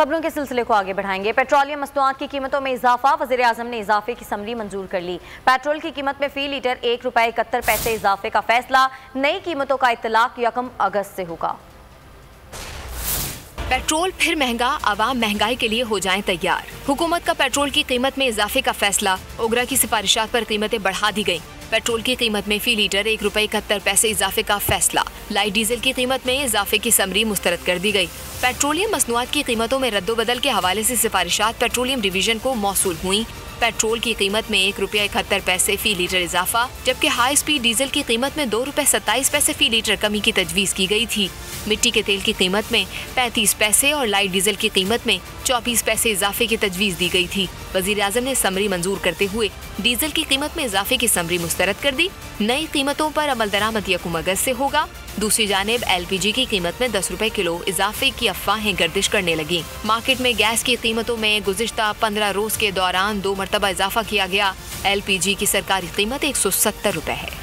खबरों के सिलसिले को आगे बढ़ाएंगे। पेट्रोलियम मसनूआत की कीमतों में इजाफा। वज़ीर आज़म ने इजाफे की समरी मंजूर कर ली। पेट्रोल की कीमत में फी लीटर ₹1.71 इजाफे का फैसला। नई कीमतों का इत्तलाक 1 अगस्त से होगा। पेट्रोल फिर महंगा, आवाम महंगाई के लिए हो जाएं तैयार। हुकूमत का पेट्रोल की कीमत में इजाफे का फैसला। ओगरा की सिफारिशात पर कीमतें बढ़ा दी गयी। पेट्रोल की कीमत में फी लीटर ₹1.71 इजाफे का फैसला। लाइट डीजल की कीमत में इजाफे की समरी मुस्तरद कर दी गई। पेट्रोलियम मसनूआत की कीमतों में रद्दोबदल के हवाले से सिफारिशात पेट्रोलियम डिवीजन को मौसूल हुई। पेट्रोल की कीमत में ₹1.71 फी लीटर इजाफा, जबकि हाई स्पीड डीजल की कीमत में ₹2.27 फी लीटर कमी की तजवीज़ की गई थी। मिट्टी के तेल की कीमत में 35 पैसे और लाइट डीजल की कीमत में 24 पैसे इजाफे की तजवीज़ दी गई थी। वज़ीर आज़म ने समरी मंजूर करते हुए डीजल की कीमत में इजाफे की समरी मुस्तरद कर दी। नई कीमतों पर अमल दरामद 1 अगस्त से होगा। दूसरी जानिब LPG की कीमत में ₹10 किलो इजाफे की अफवाहें गर्दिश करने लगी। मार्केट में गैस की कीमतों में गुज़िश्ता 15 रोज के दौरान 2 मरतबा इजाफा किया गया। LPG की सरकारी कीमत ₹170 है।